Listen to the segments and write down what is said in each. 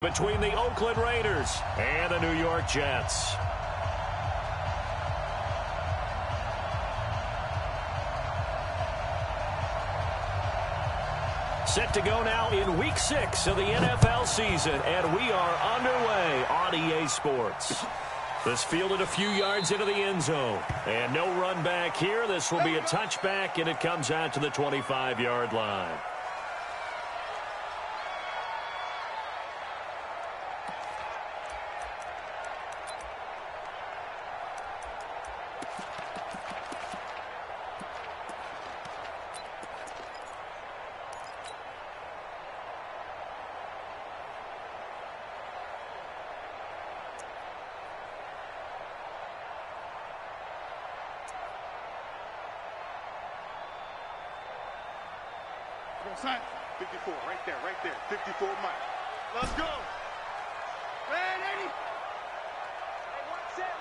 Between the Oakland Raiders and the New York Jets. Set to go now in Week 6 of the NFL season, and we are underway on EA Sports. This fielded a few yards into the end zone, and no run back here. This will be a touchback, and it comes out to the 25-yard line. Son, 54, right there, 54, Mike. Let's go. Ready? Hey, one set.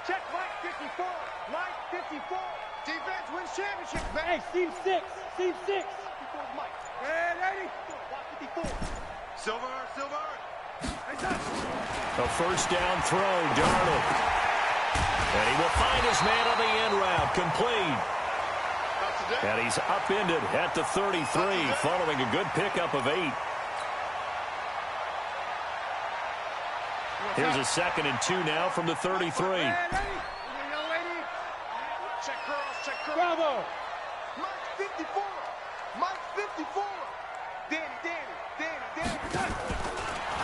Check Mike, 54. Mike, 54. Defense wins championship. Hey, Steve 6. 54 Mike. Ready? Block 54. Silver. Hey, son. A first down throw, Darnold. And he will find his man on the end route, complete. And he's upended at the 33, following a good pickup of 8. Here's a 2nd and 2 now from the 33. Check girls. Bravo. Mike 54. Danny.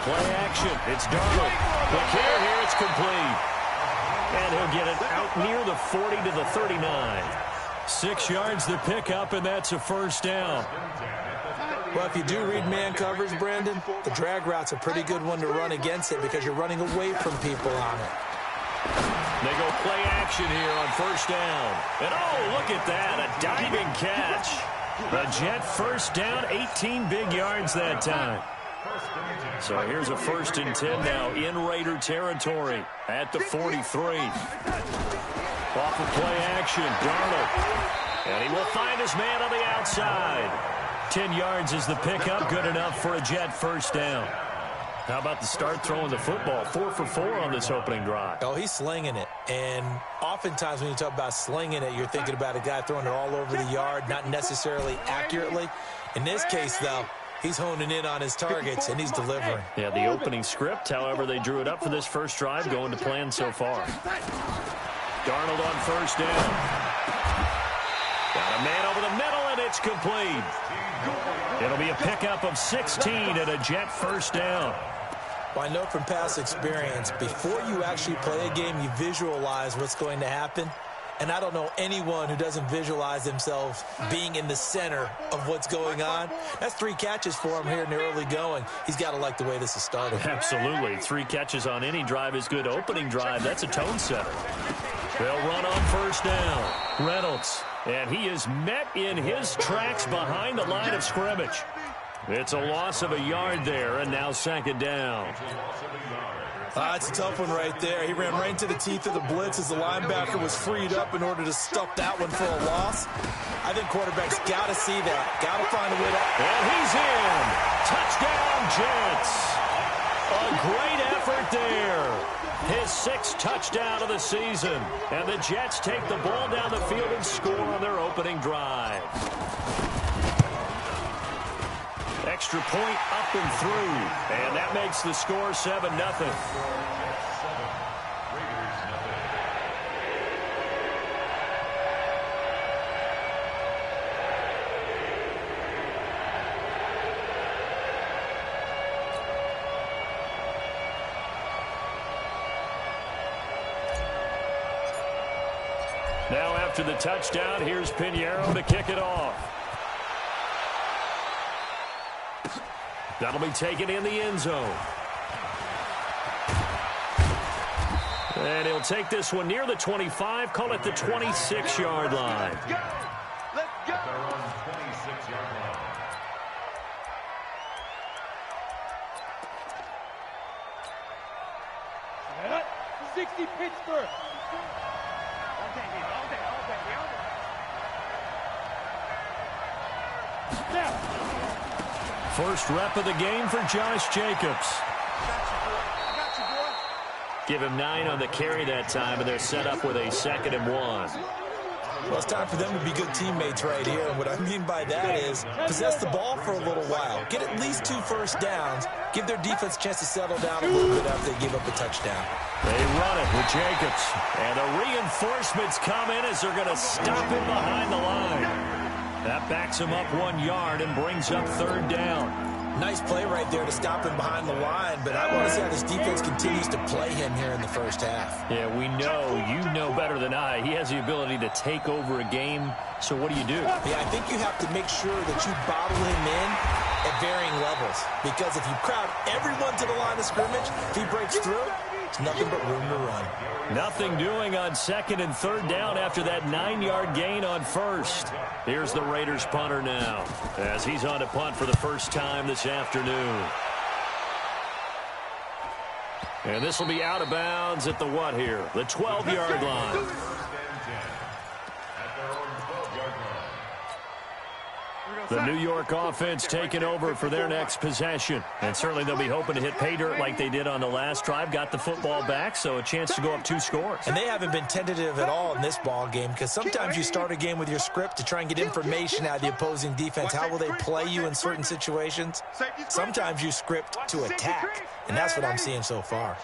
Play action. It's Darnold. Look here, it's complete. And he'll get it out near the 40 to the 39. 6 yards the pickup, and that's a first down. Well, if you do read man coverage, Brandon, the drag route's a pretty good one to run against it because you're running away from people on it. They go play action here on first down. And oh, look at that, a diving catch. The Jet first down, 18 big yards that time. So here's a 1st and 10 now in Raider territory at the 43. Off of play action, Darnold. And he will find his man on the outside. 10 yards is the pickup, good enough for a Jet first down. How about the start throwing the football? 4 for 4 on this opening drive. Oh, he's slinging it. And oftentimes when you talk about slinging it, you're thinking about a guy throwing it all over the yard, not necessarily accurately. In this case, though, he's honing in on his targets, and he's delivering. Yeah, the opening script, however, they drew it up for this first drive, going to plan so far. Darnold on first down. Got a man over the middle, and it's complete. It'll be a pickup of 16 and a Jet first down. Well, I know from past experience, before you actually play a game, you visualize what's going to happen. And I don't know anyone who doesn't visualize themselves being in the center of what's going on. That's 3 catches for him here in the early going. He's got to like the way this is started. Absolutely. 3 catches on any drive is good. Opening drive, that's a tone setter. They'll run on first down. Reynolds. And he is met in his tracks behind the line of scrimmage. It's a loss of a yard there, and now 2nd down. It's a tough one right there. He ran right into the teeth of the blitz as the linebacker was freed up in order to stuff that one for a loss. I think quarterbacks got to see that. Got to find a way to... And he's in. Touchdown, Jets. A great effort there. His 6th touchdown of the season. And the Jets take the ball down the field and score on their opening drive. Extra point up and through. And that makes the score 7-0. Now after the touchdown, here's Pinheiro to kick it off. That'll be taken in the end zone. And he'll take this one near the 25, call it the 26-yard line. Let's go. 26-yard line. 60 Pittsburgh. All day. Now. First rep of the game for Josh Jacobs. Give him 9 on the carry that time, and they're set up with a 2nd and 1. Well, it's time for them to be good teammates right here. And what I mean by that is possess the ball for a little while. Get at least 2 first downs. Give their defense a chance to settle down a little bit after they give up a touchdown. They run it with Jacobs. And the reinforcements come in as they're going to stop him behind the line. That backs him up 1 yard and brings up 3rd down. Nice play right there to stop him behind the line, but I want to see how this defense continues to play him here in the first half. Yeah, we know, you know better than I, he has the ability to take over a game. So what do? Yeah, I think you have to make sure that you bottle him in at varying levels, because if you crowd everyone to the line of scrimmage, if he breaks through, it's nothing but room to run. Nothing doing on 2nd and 3rd down after that 9-yard gain on 1st. Here's the Raiders punter now as he's on to punt for the first time this afternoon. And this will be out of bounds at the what here? The 12-yard line. The New York offense taking over for their next possession. And certainly they'll be hoping to hit pay dirt like they did on the last drive. Got the football back, so a chance to go up 2 scores. And they haven't been tentative at all in this ball game, because sometimes you start a game with your script to try and get information out of the opposing defense. How will they play you in certain situations? Sometimes you script to attack, and that's what I'm seeing so far.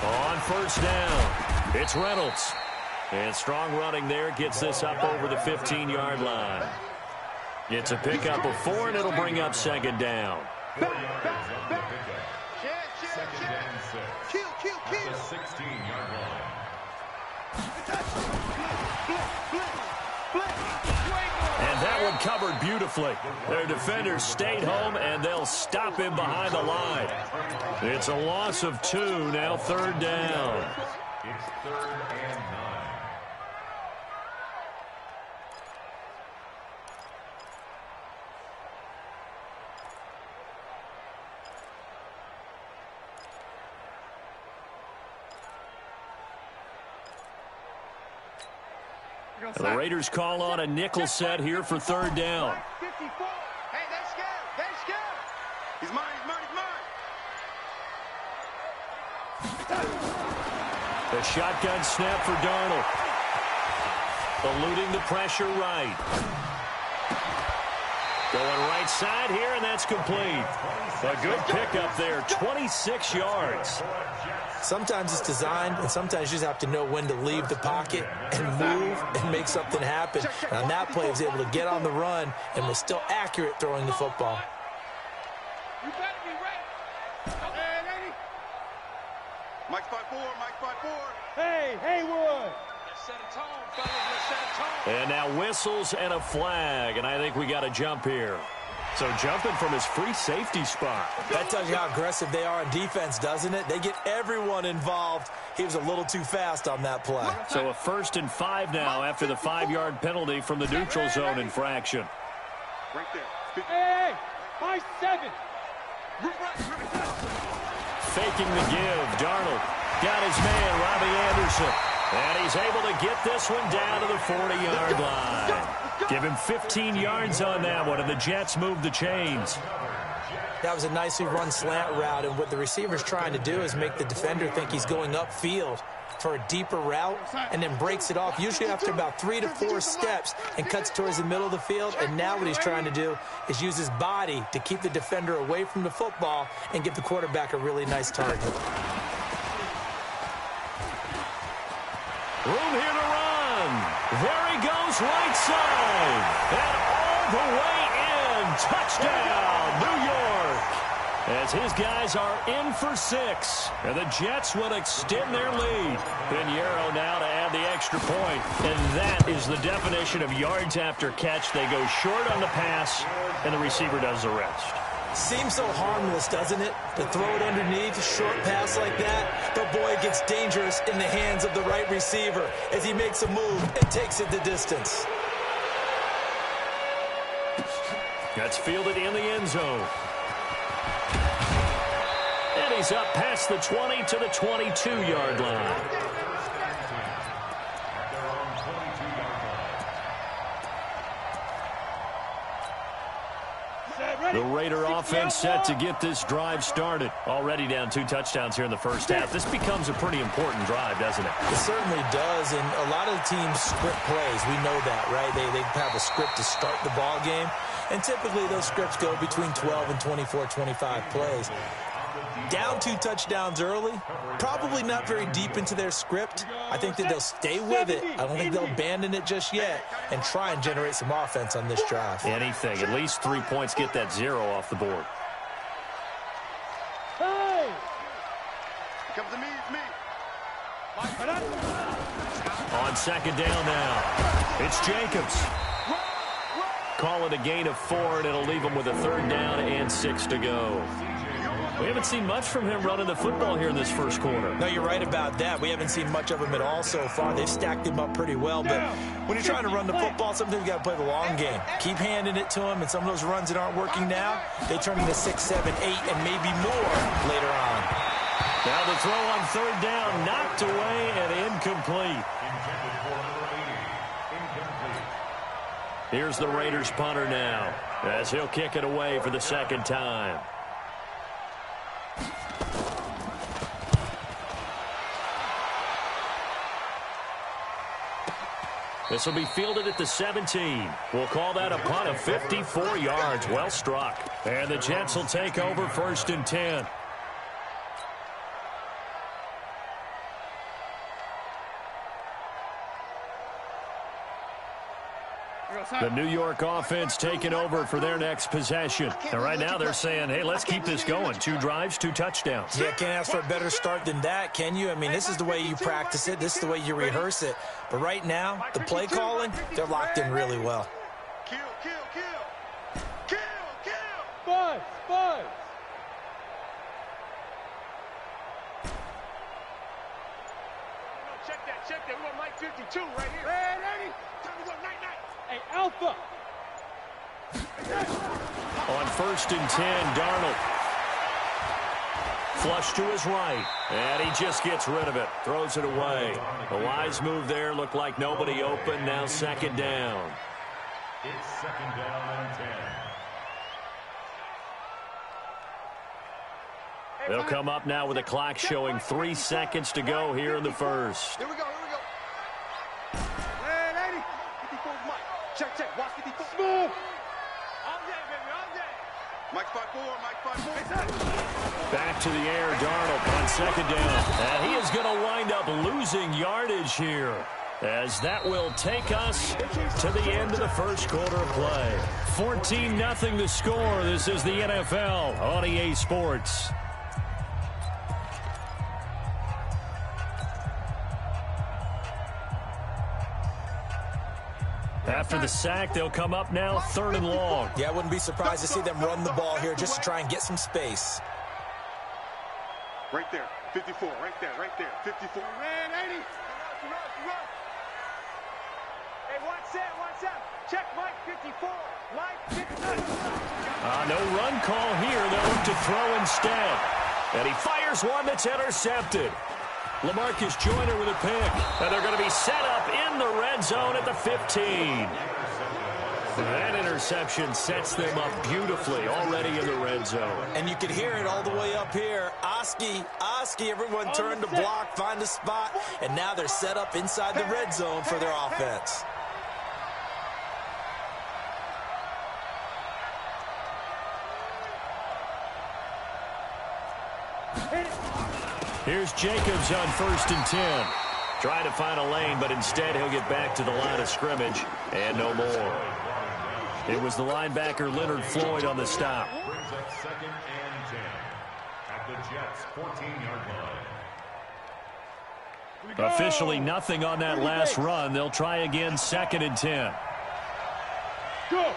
On 1st down, it's Reynolds. And strong running there gets this up over the 15-yard line. It's a pickup of 4, and it'll bring up 2nd down. 2nd and 6. At the 16-yard line. And that one covered beautifully. Their defenders stayed home, and they'll stop him behind the line. It's a loss of 2, now 3rd down. It's 3rd and 9. The Raiders call on a nickel set here for 3rd down. 54. Hey, they scared. They scared. He's mine. The shotgun snap for Darnold. Eluding the pressure right. Going right side here, and that's complete. A good pickup there, 26 yards. Sometimes it's designed, and sometimes you just have to know when to leave the pocket and move and make something happen. And on that play, he was able to get on the run and was still accurate throwing the football. You better be ready. Hey, lady. Mike 5-4. Mike 5-4. Hey, Haywood. Let's set a tone, fellas. Let's set a tone. And now whistles and a flag, and I think we got a jump here. So jumping from his free safety spot. That tells you how aggressive they are on defense, doesn't it? They get everyone involved. He was a little too fast on that play. So a 1st and 5 now after the 5-yard penalty from the neutral zone infraction. Right there. Hey, my 7. Faking the give. Darnold got his man, Robbie Anderson. And he's able to get this one down to the 40-yard line. Give him 15 yards on that one, and the Jets move the chains. That was a nicely run slant route, and what the receiver's trying to do is make the defender think he's going upfield for a deeper route and then breaks it off, usually after about 3 to 4 steps, and cuts towards the middle of the field. And now what he's trying to do is use his body to keep the defender away from the football and give the quarterback a really nice target. Room here to run. There he goes, right side. And all the way in. Touchdown, New York. As his guys are in for 6. And the Jets will extend their lead. Pinheiro now to add the extra point. And that is the definition of yards after catch. They go short on the pass, and the receiver does the rest. Seems so harmless, doesn't it? To throw it underneath, a short pass like that. But boy, it gets dangerous in the hands of the right receiver as he makes a move and takes it the distance. That's fielded in the end zone. And he's up past the 20 to the 22-yard line. The Raider offense set to get this drive started. Already down 2 touchdowns here in the first half. This becomes a pretty important drive, doesn't it? It certainly does, and a lot of the teams script plays. We know that, right? They have a script to start the ball game, and typically those scripts go between 12 and 24, 25 plays. Down 2 touchdowns early, probably not very deep into their script. I think that they'll stay with it. I don't think they'll abandon it just yet and try and generate some offense on this drive. Anything. At least 3 points, get that 0 off the board. Hey! Comes to me, it's me. On second down now, it's Jacobs. Call it a gain of 4, and it'll leave him with a 3rd down and 6 to go. We haven't seen much from him running the football here in this first quarter. No, you're right about that. We haven't seen much of him at all so far. They've stacked him up pretty well, but when you're trying to run the football, sometimes you got to play the long game. Keep handing it to him, and some of those runs that aren't working now, they turn into 6, 7, 8, and maybe more later on. Now the throw on 3rd down, knocked away and incomplete. Here's the Raiders punter now, as he'll kick it away for the 2nd time. This will be fielded at the 17. We'll call that a punt of 54 yards. Well struck. And the Jets will take over 1st and 10. The New York offense taking over for their next possession. And right now they're saying, hey, let's keep this going. 2 drives, 2 touchdowns. Yeah, can't ask for a better start than that, can you? I mean, this is the way you practice it. This is the way you rehearse it. But right now, the play calling, they're locked in really well. Kill, kill, kill. Kill, kill. Buzz, buzz. Check that. We want Mike 52 right here. Ready? Time to go, night. Hey, Alpha. On 1st and 10, Darnold. Flush to his right, and he just gets rid of it. Throws it away. A wise move there. Looked like nobody open. Now 2nd down. It's 2nd down and 10. They'll come up now with a clock showing 3 seconds to go here in the first. Here we go. Ready? 54 Mike. Check. Watch 54. Smooth. All day, baby, all day. Mike 5-4. Back to the air, Darnold on 2nd down. And he is going to wind up losing yardage here, as that will take us to the end of the first quarter of play. 14-0 the score. This is the NFL on EA Sports. After the sack, they'll come up now 3rd and long. Yeah, I wouldn't be surprised to see them run the ball here just to try and get some space. Right there. 54. Right there. 54. Man, 80. Run. Hey, watch that. Check Mike 54. Mike 54. No run call here. They'll look to throw instead. And he fires one that's intercepted. LaMarcus Joyner with a pick. And they're going to be set up in the red zone at the 15. That interception sets them up beautifully already in the red zone. And you can hear it all the way up here. Oski, everyone turned to block, find a spot, and now they're set up inside the red zone for their offense. Here's Jacobs on 1st and 10. Trying to find a lane, but instead he'll get back to the line of scrimmage and no more. It was the linebacker Leonard Floyd on the stop. Brings up 2nd and 10 at the Jets' 14-yard line. Officially nothing on that last run. They'll try again 2nd and 10. Go.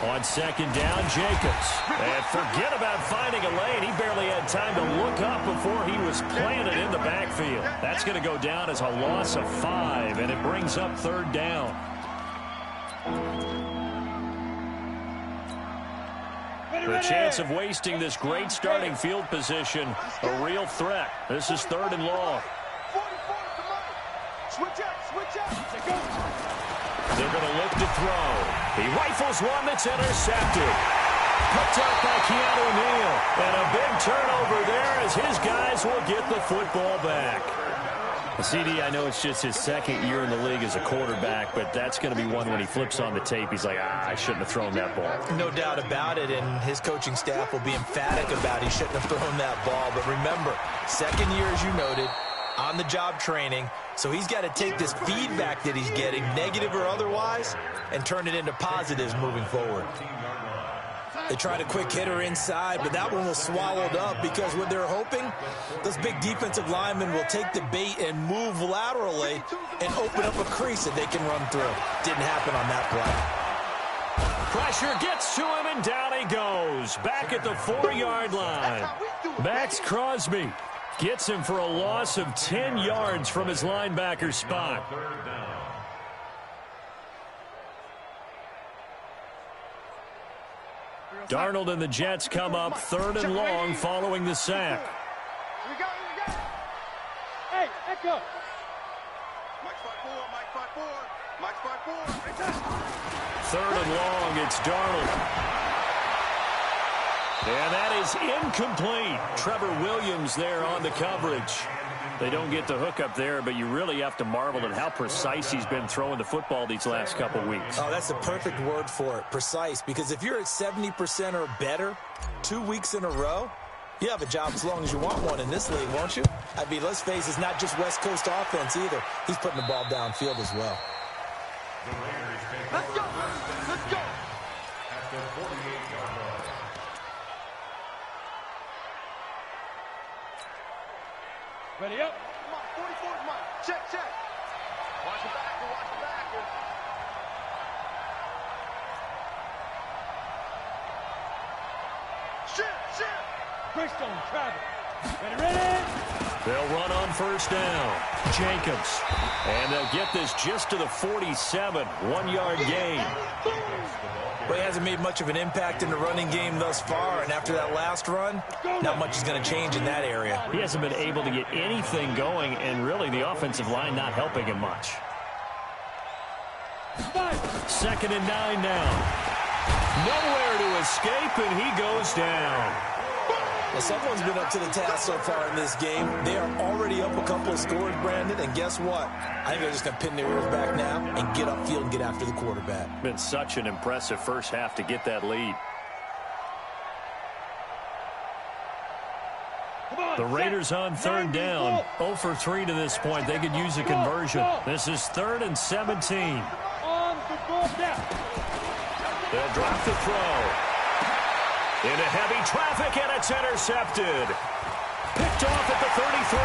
On 2nd down, Jacobs. And forget about finding a lane. He barely had time to look up before he was planted in the backfield. That's going to go down as a loss of 5, and it brings up 3rd down. The chance of wasting this great starting field position, a real threat. This is 3rd and long. 44, come on. Switch up. They're going to look to throw. He rifles one that's intercepted. Picked up by Keanu Neal. And a big turnover there as his guys will get the football back. CD, I know it's just his second year in the league as a quarterback, but that's going to be one when he flips on the tape. He's like, I shouldn't have thrown that ball. No doubt about it, and his coaching staff will be emphatic about he shouldn't have thrown that ball. But remember, second year, as you noted, on-the-job training, so he's got to take this feedback that he's getting, negative or otherwise, and turn it into positives moving forward. They tried a quick hitter inside, but that one was swallowed up because what they're hoping, those big defensive linemen will take the bait and move laterally and open up a crease that they can run through. Didn't happen on that play. Pressure gets to him, and down he goes. Back at the 4-yard line. Max Crosby gets him for a loss of 10 yards from his linebacker spot. Darnold and the Jets come up 3rd and long following the sack. Hey, Echo. Mike 5-4, Mike 5-4, Mike 5-4. 3rd and long, it's Darnold. And that is incomplete. Trevor Williams there on the coverage. They don't get the hook up there, but you really have to marvel at how precise he's been throwing the football these last couple weeks. Oh, that's the perfect word for it, precise, because if you're at 70% or better 2 weeks in a row, you have a job as long as you want one in this league, won't you? I mean, let's face it, it's not just West Coast offense either. He's putting the ball downfield as well. Let's go. Let's go. At the 48-yard line. Ready up. Come on, 44 is mine. Check. Watch the backer, watch the backer. Shit. Greystone, travel. Ready. They'll run on 1st down. Jacobs. And they'll get this just to the 47. 1-yard gain. Well, he hasn't made much of an impact in the running game thus far, and after that last run, not much is going to change in that area. He hasn't been able to get anything going, and really the offensive line not helping him much. 2nd and 9 now. Nowhere to escape, and he goes down. Well, someone's been up to the task so far in this game. They are already up a couple of scores, Brandon, and guess what? I think they're just going to pin their ears back now and get upfield and get after the quarterback. Been such an impressive first half to get that lead. The Raiders on 3rd down. 0 for 3 to this point. They could use a conversion. This is 3rd and 17. On the fourth down. They'll drop the throw. Into heavy traffic, and it's intercepted. Picked off at the 33.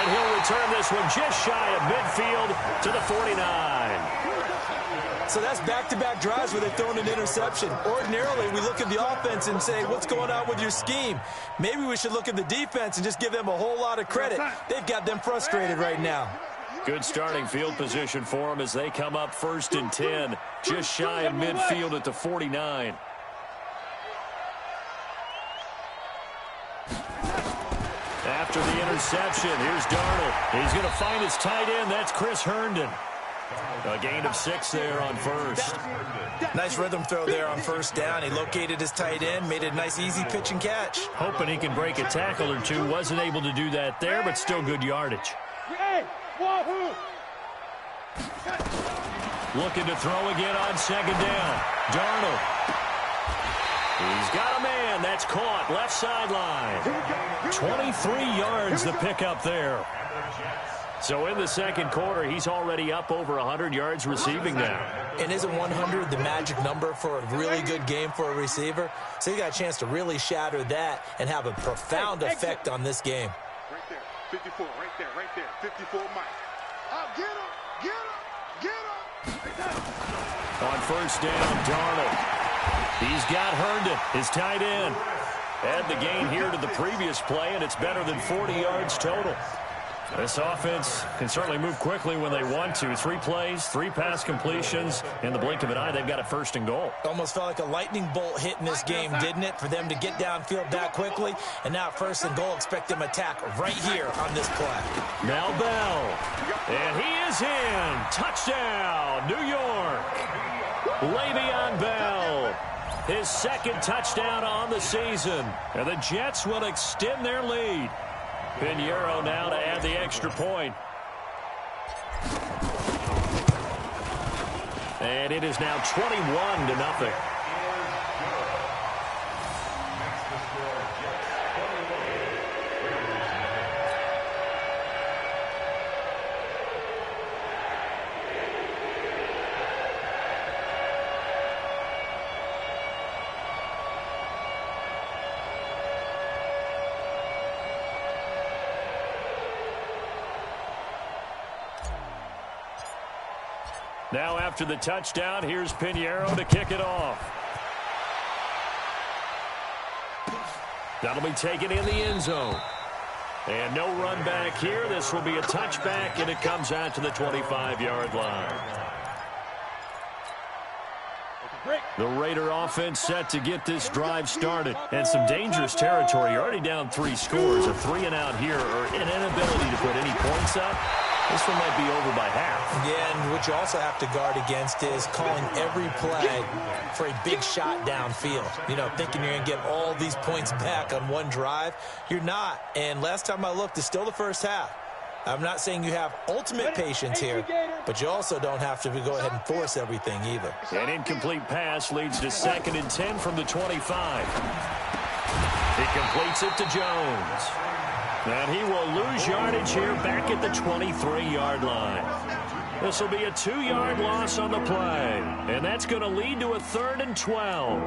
And he'll return this one just shy of midfield to the 49. So that's back-to-back drives where they've thrown an interception. Ordinarily, we look at the offense and say, what's going on with your scheme? Maybe we should look at the defense and just give them a whole lot of credit. They've got them frustrated right now. Good starting field position for them as they come up 1st and 10, just shy of midfield at the 49. After the interception, here's Darnold. He's going to find his tight end. That's Chris Herndon. A gain of 6 there on 1st. Nice rhythm throw there on 1st down. He located his tight end, made it a nice, easy pitch and catch. Hoping he can break a tackle or two. Wasn't able to do that there, but still good yardage. Hey, wahoo! Looking to throw again on 2nd down. Darnold. He's got a man. That's caught. Left sideline. 23 yards the pickup there. So in the 2nd quarter, he's already up over 100 yards receiving now. And isn't 100 the magic number for a really good game for a receiver? So you got a chance to really shatter that and have a profound effect on this game. Right there, 54, right there. 54 Mike. Get him. On 1st down, Darnold. He's got Herndon, his tight end. Add the gain here to the previous play, and it's better than 40 yards total. This offense can certainly move quickly when they want to. 3 plays, 3 pass completions. In the blink of an eye, they've got a 1st and goal. Almost felt like a lightning bolt hit in this game, didn't it? For them to get downfield that quickly. And now 1st and goal, expect them to attack right here on this play. Now Bell. And he is in. Touchdown, New York. Le'Veon Bell. His 2nd touchdown on the season. And the Jets will extend their lead. Pinheiro now to add the extra point. And it is now 21-0. Now after the touchdown, here's Pinheiro to kick it off. That'll be taken in the end zone. And no run back here. This will be a touchback, and it comes out to the 25-yard line. The Raider offense set to get this drive started. And some dangerous territory. You're already down 3 scores. A 3-and-out here, or an inability to put any points up. This one might be over by half. Yeah, and what you also have to guard against is calling every play for a big shot downfield. You know, thinking you're going to get all these points back on one drive. You're not. And last time I looked, it's still the first half. I'm not saying you have ultimate patience here, but you also don't have to go ahead and force everything either. An incomplete pass leads to 2nd and 10 from the 25. He completes it to Jones. And he will lose yardage here back at the 23-yard line. This will be a 2-yard loss on the play. And that's going to lead to a 3rd and 12.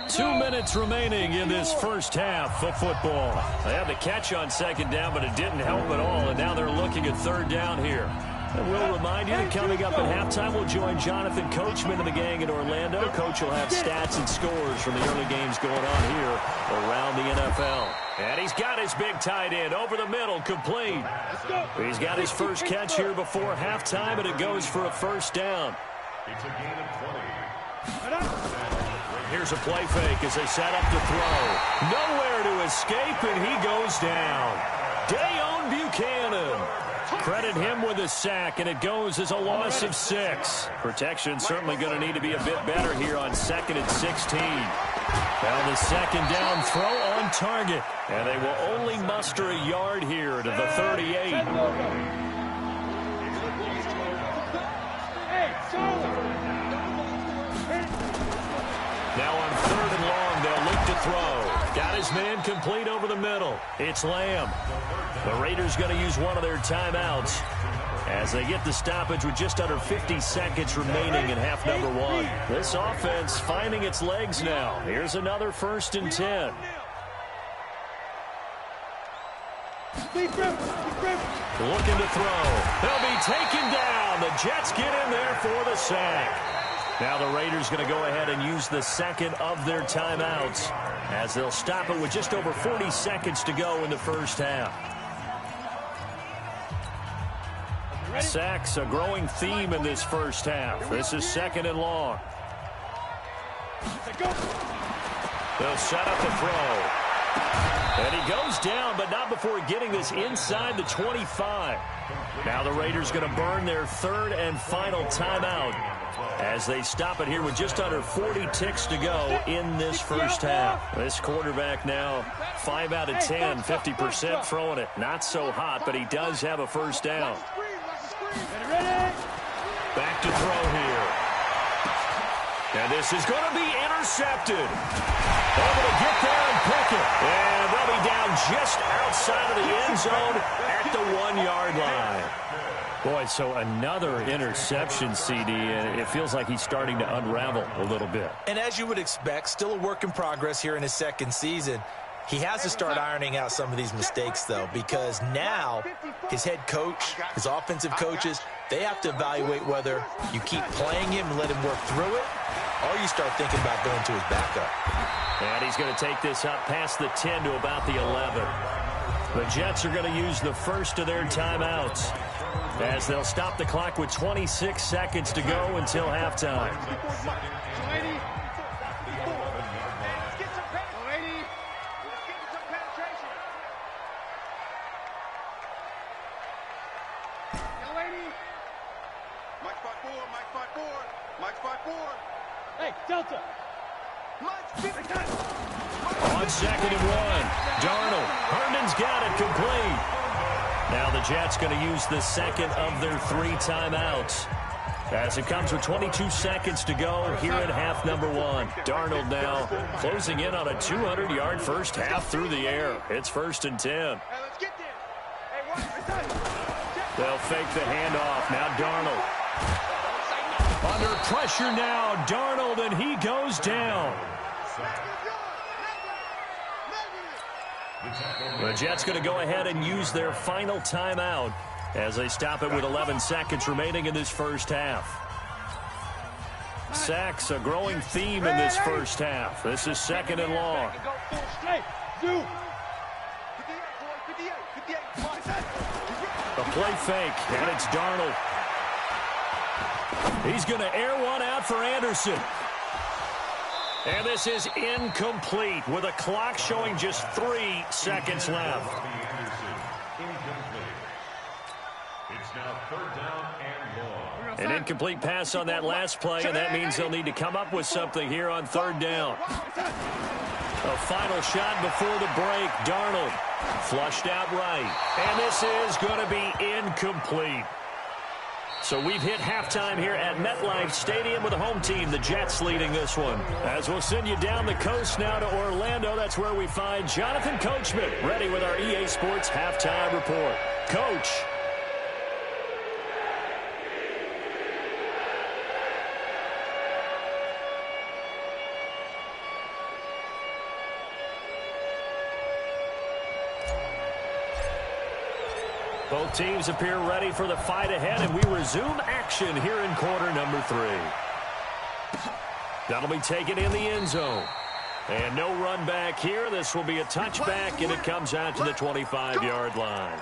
2 minutes remaining in this first half of football. They had the catch on 2nd down, but it didn't help at all. And now they're looking at 3rd down here. And we'll remind you that coming up at halftime, we'll join Jonathan Coachman and the gang in Orlando. Coach will have stats and scores from the early games going on here around the NFL. And he's got his big tight end over the middle, complete. He's got his first catch here before halftime, and it goes for a 1st down. It's a gain of 20. Here's a play fake as they set up to throw. Nowhere to escape, and he goes down. Dayon Buchanan. Credit him with a sack, and it goes as a loss of 6. Protection certainly going to need to be a bit better here on 2nd and 16. Now the 2nd down throw on target, and they will only muster a yard here to the 38. Now on 3rd and long, they'll look to throw. Got his man complete over the middle. It's Lamb. The Raiders going to use one of their timeouts as they get the stoppage with just under 50 seconds remaining in half number 1. This offense finding its legs now. Here's another 1st and 10. Looking to throw. They'll be taken down. The Jets get in there for the sack. Now the Raiders going to go ahead and use the 2nd of their timeouts as they'll stop it with just over 40 seconds to go in the first half. Sacks, a growing theme in this first half. This is 2nd and long. They'll set up the throw. And he goes down, but not before getting this inside the 25. Now the Raiders going to burn their 3rd and final timeout as they stop it here with just under 40 ticks to go in this first half. This quarterback now 5 out of 10, 50% throwing it. Not so hot, but he does have a 1st down. Back to throw here. And this is going to be intercepted. Able to get there and pick it. And they'll be down just outside of the end zone at the 1-yard line. Boy, so another interception, CD, and it feels like he's starting to unravel a little bit. And as you would expect, still a work in progress here in his 2nd season. He has to start ironing out some of these mistakes, though, because now his head coach, his offensive coaches, they have to evaluate whether you keep playing him and let him work through it, or you start thinking about going to his backup. And he's going to take this up past the 10 to about the 11. The Jets are going to use the first of their timeouts as they'll stop the clock with 26 seconds to go until halftime. Hey, Delta. 1 second and 1. Darnold. Herndon's got it complete. Now the Jets going to use the second of their 3 timeouts as it comes with 22 seconds to go here in half number 1. Darnold now closing in on a 200-yard first half through the air. It's 1st and 10. They'll fake the handoff. Now Darnold. Under pressure now, Darnold, and he goes down. The Jets going to go ahead and use their final timeout as they stop it with 11 seconds remaining in this first half. Sacks, a growing theme in this first half. This is 2nd and long. A play fake, and it's Darnold. He's going to air one out for Anderson. And this is incomplete with a clock showing just 3 seconds left. It's now 3rd down and long. An incomplete pass on that last play, and that means they'll need to come up with something here on 3rd down. A final shot before the break. Darnold flushed out right. And this is going to be incomplete. So we've hit halftime here at MetLife Stadium with the home team, the Jets, leading this one. As we'll send you down the coast now to Orlando, that's where we find Jonathan Coachman, ready with our EA Sports Halftime Report. Coach. Both teams appear ready for the fight ahead, and we resume action here in quarter number 3. That'll be taken in the end zone. And no run back here. This will be a touchback, and it comes out to the 25-yard line.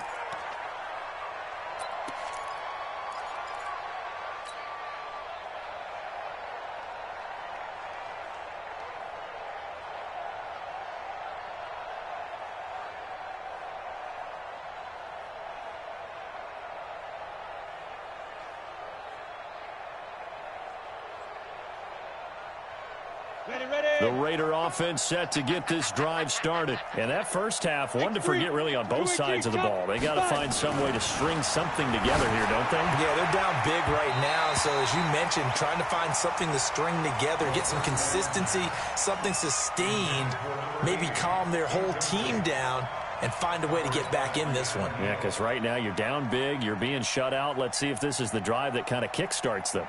The Raider offense set to get this drive started. And that first half, one to forget really on both sides of the ball. They got to find some way to string something together here, don't they? Yeah, they're down big right now. So as you mentioned, trying to find something to string together, get some consistency, something sustained, maybe calm their whole team down and find a way to get back in this one. Yeah, because right now you're down big, you're being shut out. Let's see if this is the drive that kind of kickstarts them.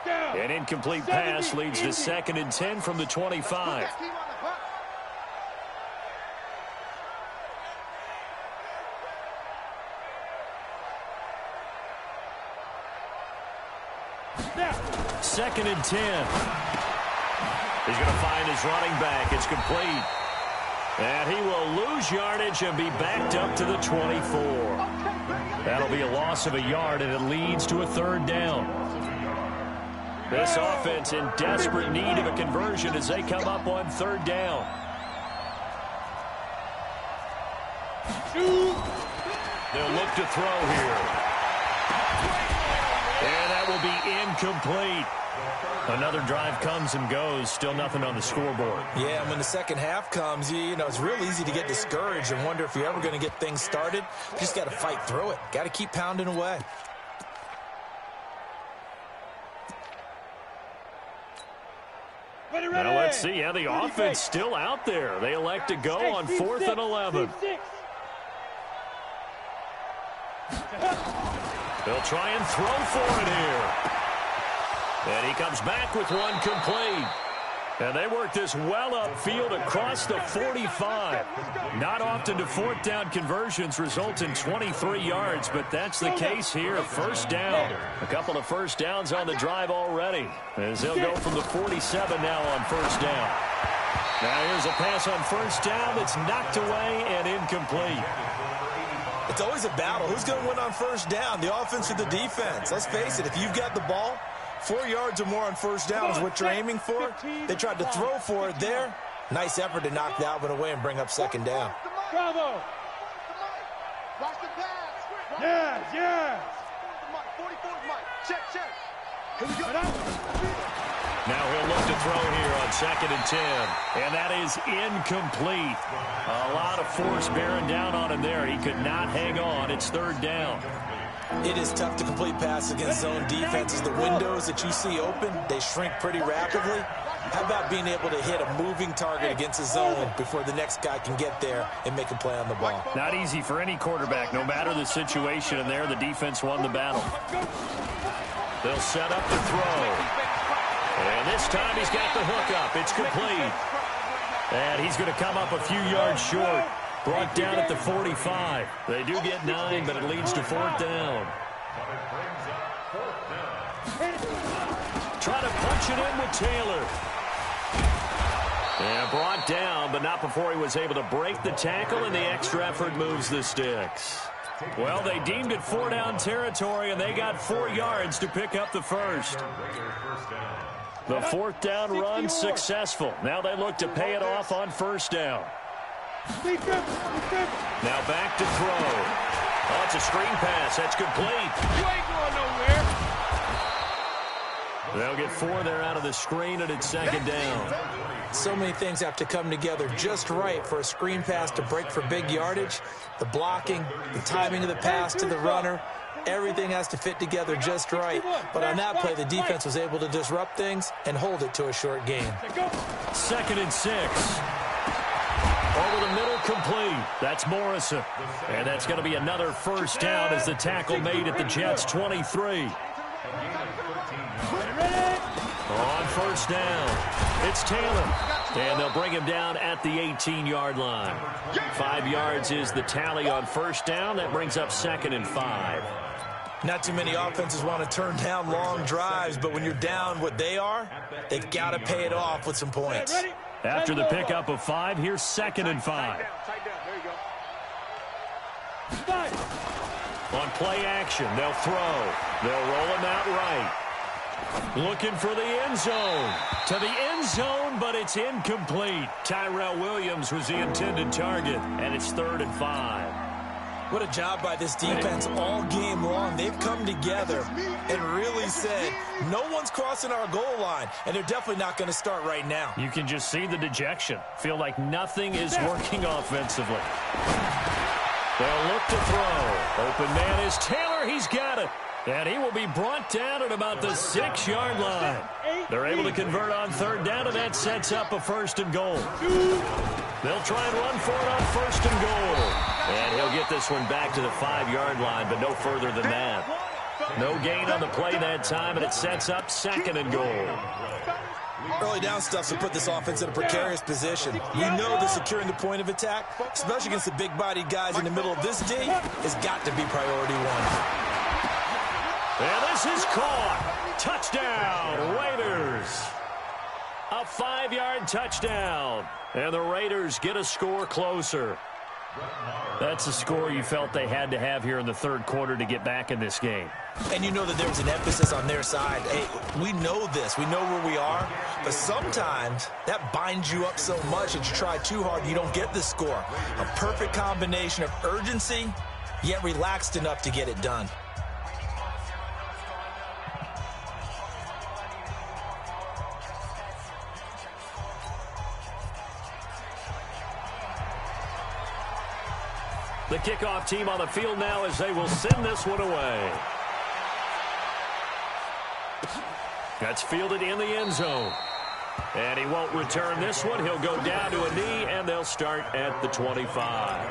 An incomplete pass leads to 2nd and 10 from the 25. Second and 10. He's going to find his running back. It's complete. And he will lose yardage and be backed up to the 24. That'll be a loss of a yard, and it leads to a 3rd down. This offense in desperate need of a conversion as they come up on 3rd down. They'll look to throw here. And that will be incomplete. Another drive comes and goes. Still nothing on the scoreboard. Yeah, and when the second half comes, you know, it's real easy to get discouraged and wonder if you're ever going to get things started. You just got to fight through it. Got to keep pounding away. Now let's see how the offense still out there. They elect to go on 4th and 11. They'll try and throw for it here. And he comes back with one complete. And they work this well upfield across the 45. Not often do fourth down conversions result in 23 yards, but that's the case here. First down. A couple of first downs on the drive already, as they'll go from the 47 now on first down. Now here's a pass on first down that's knocked away and incomplete. It's always a battle. Who's going to win on first down, the offense or the defense? Let's face it, if you've got the ball, 4 yards or more on first down is what you're aiming for. They tried to throw for it there. Nice effort to knock that one away and bring up second down. Bravo. Watch the pass. Yes, yes. 44 Mike. Check. Now he'll look to throw here on 2nd and 10. And that is incomplete. A lot of force bearing down on him there. He could not hang on. It's 3rd down. It is tough to complete passes against zone defenses. The windows that you see open, they shrink pretty rapidly. How about being able to hit a moving target against a zone before the next guy can get there and make a play on the ball? Not easy for any quarterback, no matter the situation. And there, the defense won the battle. They'll set up the throw. And this time he's got the hook up. It's complete. And he's going to come up a few yards short. Brought down at the 45. They do get 9, but it leads to 4th down. Try to punch it in with Taylor. And brought down, but not before he was able to break the tackle, and the extra effort moves the sticks. Well, they deemed it 4-down territory, and they got 4 yards to pick up the first. The 4th down run successful. Now they look to pay it off on first down. Now back to throw. Oh, it's a screen pass. That's complete. You ain't going nowhere. They'll get 4 there out of the screen, and it's 2nd down. So many things have to come together just right for a screen pass to break for big yardage. The blocking, the timing of the pass to the runner, everything has to fit together just right. But on that play, the defense was able to disrupt things and hold it to a short gain. 2nd and 6. Over the middle, complete. That's Morrison. And that's going to be another first down as the tackle made at the Jets' 23. On first down, it's Taylor. And they'll bring him down at the 18-yard line. 5 yards is the tally on first down. That brings up 2nd and 5. Not too many offenses want to turn down long drives, but when you're down what they are, they've got to pay it off with some points. After the pickup of 5, here's 2nd and 5. Tight down. There you go. On play action, they'll throw. They'll roll him out right. Looking for the end zone. To the end zone, but it's incomplete. Tyrell Williams was the intended target, and it's 3rd and 5. What a job by this defense all game long. They've come together and really said, no one's crossing our goal line, and they're definitely not going to start right now. You can just see the dejection. Feel like nothing is working offensively. They'll look to throw. Open man is Taylor. He's got it. And he will be brought down at about the 6-yard line. They're able to convert on 3rd down, and that sets up a 1st and goal. They'll try and run for it on 1st and goal. And he'll get this one back to the 5-yard line, but no further than that. No gain on the play that time, and it sets up 2nd and goal. Early down stuff will put this offense in a precarious position. We know that securing the point of attack, especially against the big-bodied guys in the middle of this D, has got to be priority 1. And this is caught. Touchdown, Raiders. A 5-yard touchdown. And the Raiders get a score closer. That's a score you felt they had to have here in the 3rd quarter to get back in this game. And you know that there's an emphasis on their side. Hey, we know this. We know where we are. But sometimes that binds you up so much that you try too hard and you don't get the score. A perfect combination of urgency, yet relaxed enough to get it done. The kickoff team on the field now as they will send this one away. That's fielded in the end zone. And he won't return this one. He'll go down to a knee, and they'll start at the 25.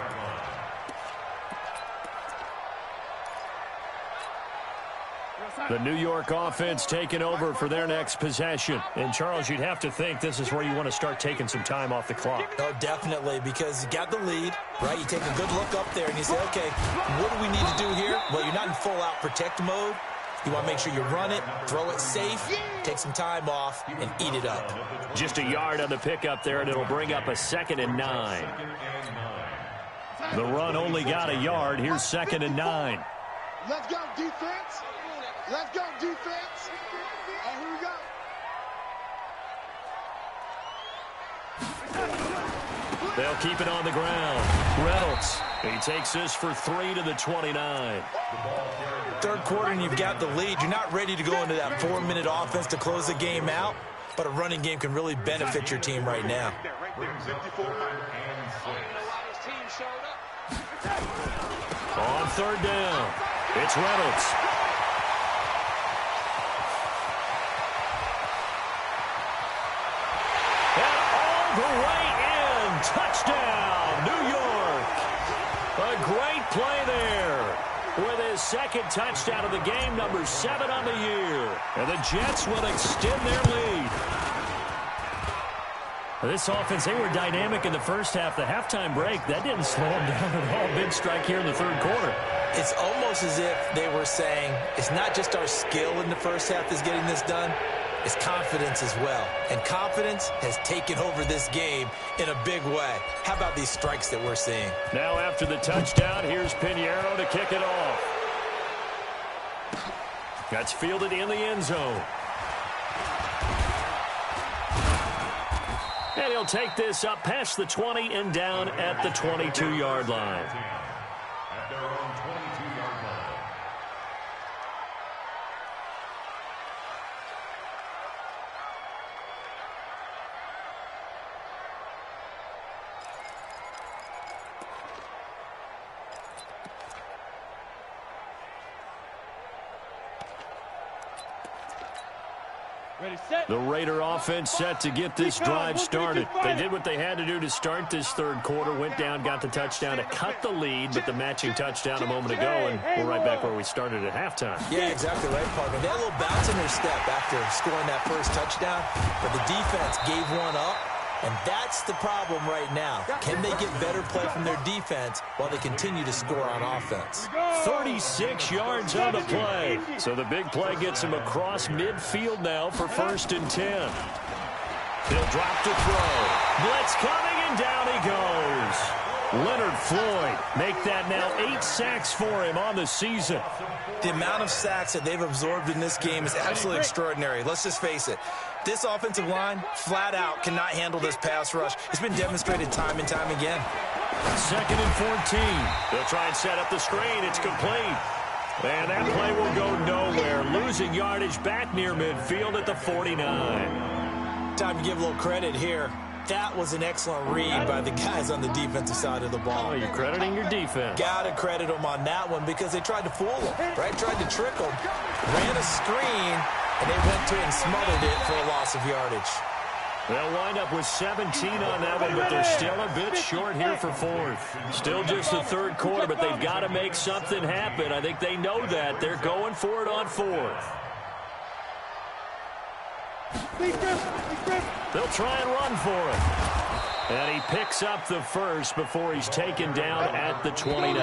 The New York offense taking over for their next possession. And, Charles, you'd have to think this is where you want to start taking some time off the clock. Oh, definitely, because you got the lead, right? You take a good look up there and you say, okay, what do we need to do here? Well, you're not in full-out protect mode. You want to make sure you run it, throw it safe, take some time off, and eat it up. Just a yard on the pickup there, and it'll bring up a 2nd and 9. The run only got a yard. Here's 2nd and 9. Let's go, defense. Let's go, defense. And here we go. They'll keep it on the ground. Reynolds, he takes this for 3 to the 29. Third quarter and you've got the lead. You're not ready to go into that 4-minute offense to close the game out, but a running game can really benefit your team right now. On 3rd down, it's Reynolds. And all the way in. Touchdown, New York. A great play there. With his 2nd touchdown of the game, number 7 on the year. And the Jets will extend their lead. This offense, they were dynamic in the first half. The halftime break, that didn't slow them down at all. Big strike here in the 3rd quarter. It's almost as if they were saying, it's not just our skill in the first half that's getting this done, it's confidence as well. And confidence has taken over this game in a big way. How about these strikes that we're seeing? Now after the touchdown, here's Pinheiro to kick it off. That's fielded in the end zone. And he'll take this up past the 20 and down at the 22-yard line. At their own 22-yard line. Ready, set. The Raider offense set to get this drive started. They did what they had to do to start this 3rd quarter. Went down, got the touchdown to cut the lead, but the matching touchdown a moment ago, and we're right back where we started at halftime. Yeah, exactly right, partner. They had a little bounce in their step after scoring that first touchdown, but the defense gave one up, and that's the problem right now. Can they get better play from their defense while they continue to score on offense? 36 yards on the play. So the big play gets him across midfield now for 1st and 10. He'll drop to throw. Blitz coming, and down he goes. Leonard Floyd make that now 8 sacks for him on the season. The amount of sacks that they've absorbed in this game is absolutely extraordinary. Let's just face it. This offensive line, flat out, cannot handle this pass rush. It's been demonstrated time and time again. 2nd and 14. They'll try and set up the screen. It's complete. And that play will go nowhere. Losing yardage back near midfield at the 49. Time to give a little credit here. That was an excellent read by the guys on the defensive side of the ball. Oh, you're crediting your defense. Got to credit them on that one because they tried to fool them, right? Tried to trick them. Ran a screen, and they went to it and smothered it for a loss of yardage. They'll wind up with 17 on that one, but they're still a bit short here for 4th. Still just the 3rd quarter, but they've got to make something happen. I think they know that. They're going for it on 4th. They'll try and run for it. And he picks up the first before he's taken down at the 29.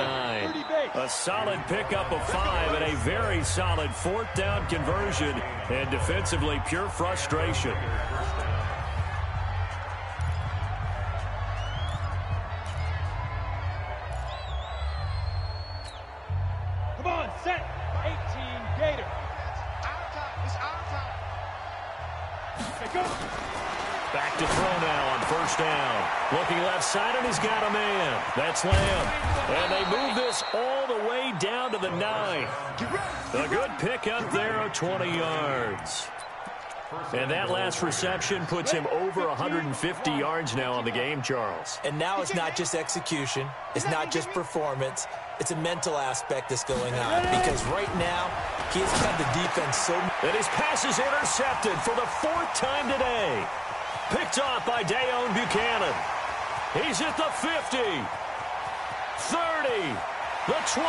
A solid pickup of 5 and a very solid 4th down conversion. And defensively, pure frustration. Come on, set. 18 Gator. It's our time. Okay, go. Back to throw now on 1st down. Looking left side, and he's got a man. That's Lamb. And they move this all the way down to the 9. A good pickup there of 20 yards. And that last reception puts him over 150 yards now on the game, Charles. And now it's not just execution. It's not just performance. It's a mental aspect that's going on. Because right now, he's got the defense so... And his pass is intercepted for the 4th time today. Picked off by Dayon Buchanan. He's at the 50, 30, the 20,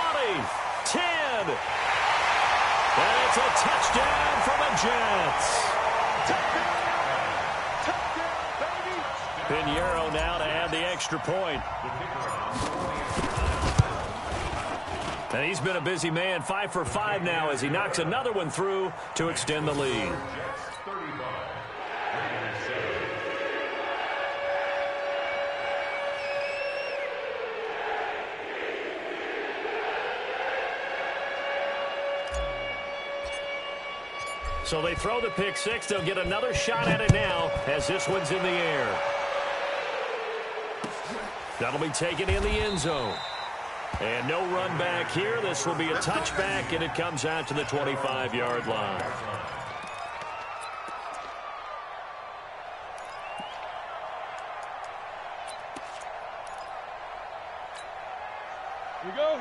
10. And it's a touchdown for the Jets. Pinheiro now to add the extra point. And he's been a busy man, 5 for 5 now as he knocks another one through to extend the lead. So they throw the pick six. They'll get another shot at it now as this one's in the air. That'll be taken in the end zone. And no run back here. This will be a touchback, and it comes out to the 25-yard line.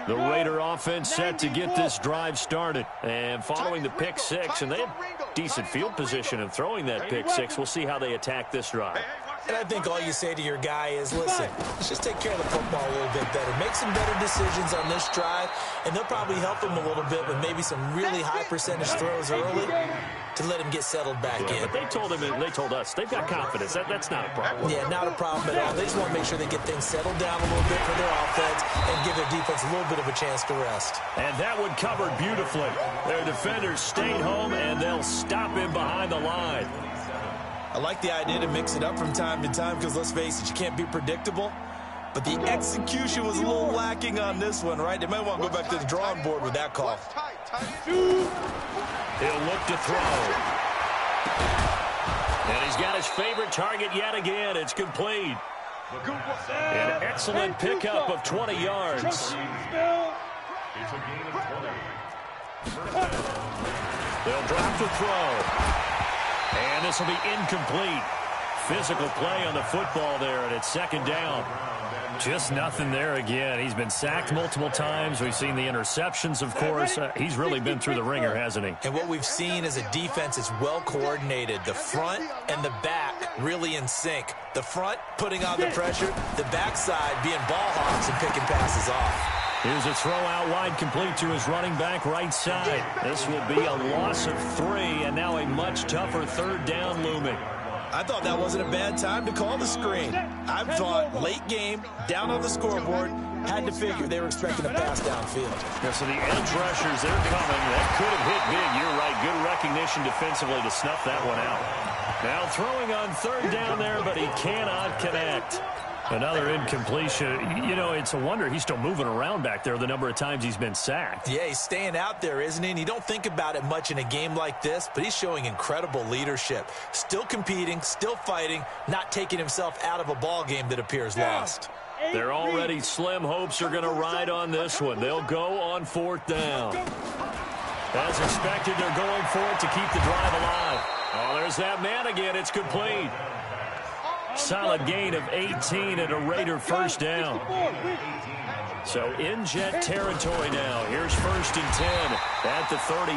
The Raider offense set to get this drive started. And following the pick six, and they have decent field position in throwing that pick six. We'll see how they attack this drive. And I think all you say to your guy is, listen, let's just take care of the football a little bit better. Make some better decisions on this drive, and they'll probably help him a little bit with maybe some really high percentage throws early to let him get settled back in. But they told us, they've got confidence. That's not a problem. Yeah, not a problem at all. They just want to make sure they get things settled down a little bit for their offense and give their defense a little bit of a chance to rest. And that one covered beautifully. Their defenders stayed home, and they'll stop him behind the line. I like the idea to mix it up from time to time because, let's face it, you can't be predictable. But the execution was a little lacking on this one, right? They might want to go back to the drawing board with that call. He'll look to throw. And he's got his favorite target yet again. It's complete. An excellent pickup of 20 yards. They'll drop the throw. And this will be incomplete. Physical play on the football there, and it's second down. Just nothing there again. He's been sacked multiple times. We've seen the interceptions, of course. He's really been through the ringer, hasn't he? And what we've seen is a defense that's well coordinated. The front and the back really in sync. The front putting on the pressure, the backside being ball hawks and picking passes off. Here's a throw out wide, complete to his running back right side. This will be a loss of 3, and now a much tougher third down looming. I thought that wasn't a bad time to call the screen. I thought late game, down on the scoreboard, had to figure they were expecting a pass downfield. Yeah, so the edge rushers, they're coming. That could have hit big. You're right. Good recognition defensively to snuff that one out. Now throwing on third down there, but he cannot connect. Another incompletion. You know, it's a wonder he's still moving around back there the number of times he's been sacked. Yeah, he's staying out there, isn't he? And you don't think about it much in a game like this, but he's showing incredible leadership. Still competing, still fighting, not taking himself out of a ball game that appears lost. Their already slim hopes are going to ride on this one. They'll go on fourth down. As expected, they're going for it to keep the drive alive. Oh, there's that man again. It's complete. Solid gain of 18 and a Raider first down. So in Jet territory now. Here's 1st and 10 at the 38.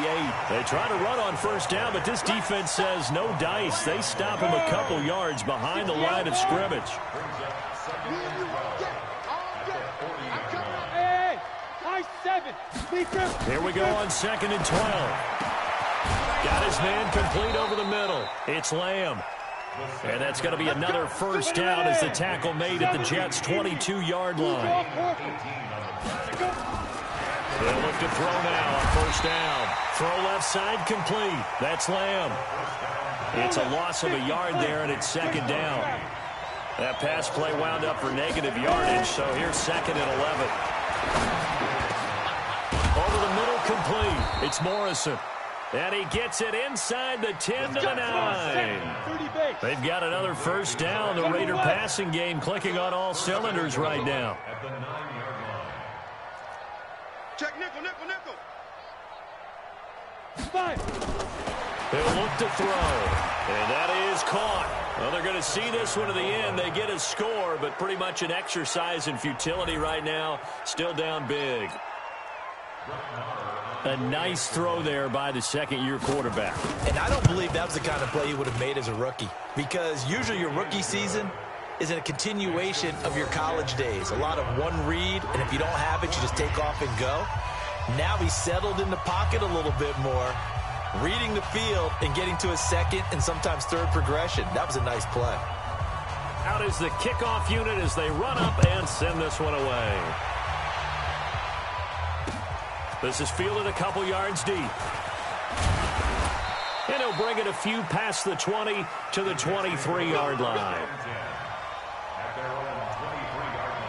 They try to run on first down, but this defense says no dice. They stop him a couple yards behind the line of scrimmage. Here we go on 2nd and 12. Got his man complete over the middle. It's Lamb. And that's going to be another first down as the tackle made at the Jets' 22-yard line. They'll look to throw now on first down. Throw left side complete. That's Lamb. It's a loss of a yard there, and it's second down. That pass play wound up for negative yardage, so here's 2nd and 11. Over the middle complete. It's Morrison. And he gets it inside the 10 to the 9. They've got another first down. The Raider passing game clicking on all cylinders right now. Check nickel, nickel, nickel. They'll look to throw. And that is caught. Well, they're going to see this one to the end. They get a score, but pretty much an exercise in futility right now. Still down big. A nice throw there by the second-year quarterback. And I don't believe that was the kind of play he would have made as a rookie, because usually your rookie season is a continuation of your college days. A lot of one read, and if you don't have it, you just take off and go. Now he's settled in the pocket a little bit more, reading the field and getting to his second and sometimes third progression. That was a nice play. Out is the kickoff unit as they run up and send this one away. This is fielded a couple yards deep. And he'll bring it a few past the 20 to the 23-yard line. At their own 23-yard line.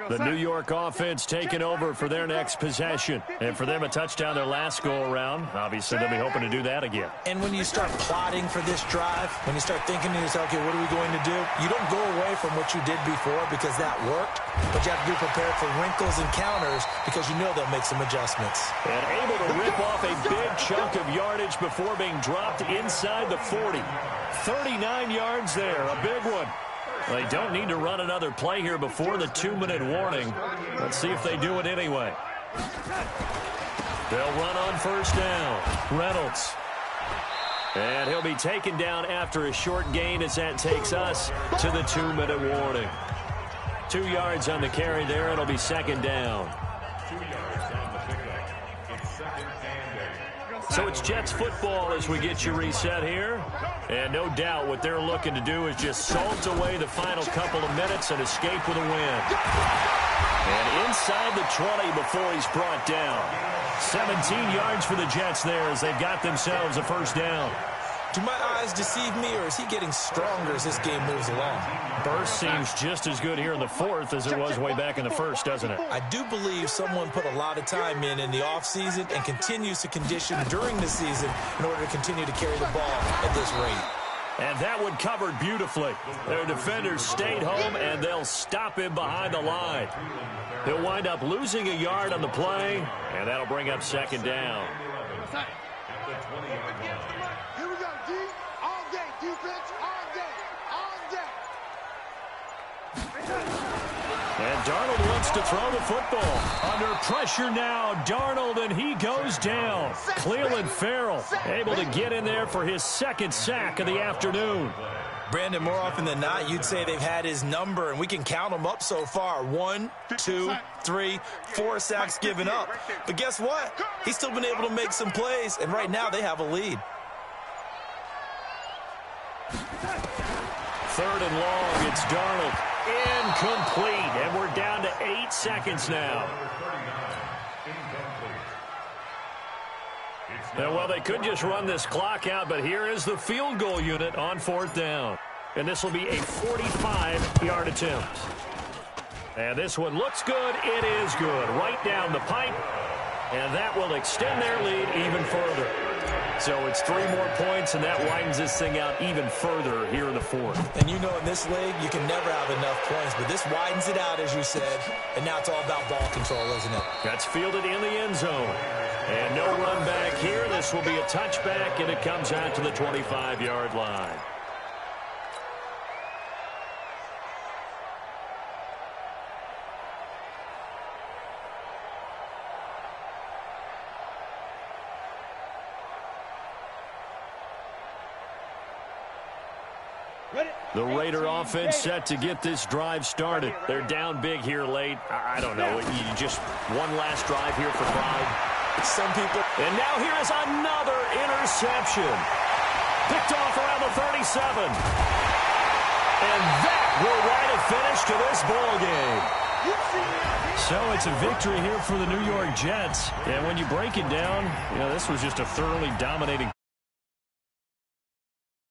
The New York offense taking over for their next possession. And for them, a touchdown their last go-around. Obviously, they'll be hoping to do that again. And when you start plotting for this drive, when you start thinking to yourself, okay, what are we going to do? You don't go away from what you did before because that worked, but you have to be prepared for wrinkles and counters because you know they'll make some adjustments. And able to rip off a big chunk of yardage before being dropped inside the 40. 39 yards there, a big one. They don't need to run another play here before the 2-minute warning. Let's see if they do it anyway. They'll run on first down. Reynolds. And he'll be taken down after a short gain as that takes us to the 2-minute warning. 2 yards on the carry there. It'll be second down. 2 yards on the pickup. It's second and 8. So it's Jets football as we get you reset here. And no doubt what they're looking to do is just salt away the final couple of minutes and escape with a win. And inside the 20 before he's brought down. 17 yards for the Jets there as they've got themselves a first down. Do my eyes deceive me, or is he getting stronger as this game moves along? Burst seems just as good here in the fourth as it was way back in the first, doesn't it? I do believe someone put a lot of time in the offseason and continues to condition during the season in order to continue to carry the ball at this rate. And that one covered beautifully. Their defenders stayed home, and they'll stop him behind the line. He'll wind up losing a yard on the play, and that'll bring up second down. Here we go, D. All day, defense, all day, all day. And Darnold wants to throw the football. Under pressure now, Darnold, and he goes down. Clelin Ferrell able to get in there for his second sack of the afternoon. Brandon, more often than not, you'd say they've had his number, and we can count them up so far. 1, 2, 3, 4 sacks given up. But guess what? He's still been able to make some plays, and right now they have a lead. Third and long, it's Darnold. Incomplete, and we're down to 8 seconds now. And well, they could just run this clock out, but here is the field goal unit on fourth down. And this will be a 45-yard attempt. And this one looks good. It is good. Right down the pipe. And that will extend their lead even further. So it's 3 more points, and that widens this thing out even further here in the fourth. And you know in this league, you can never have enough points, but this widens it out, as you said. And now it's all about ball control, isn't it? That's fielded in the end zone. And no run back here. This will be a touchback, and it comes out to the 25-yard line. The Raider offense set to get this drive started. They're down big here late. I don't know. You just one last drive here for pride. Some people. And now here is another interception. Picked off around the 37. And that will write a finish to this ball game. So it's a victory here for the New York Jets. And when you break it down, you know, this was just a thoroughly dominating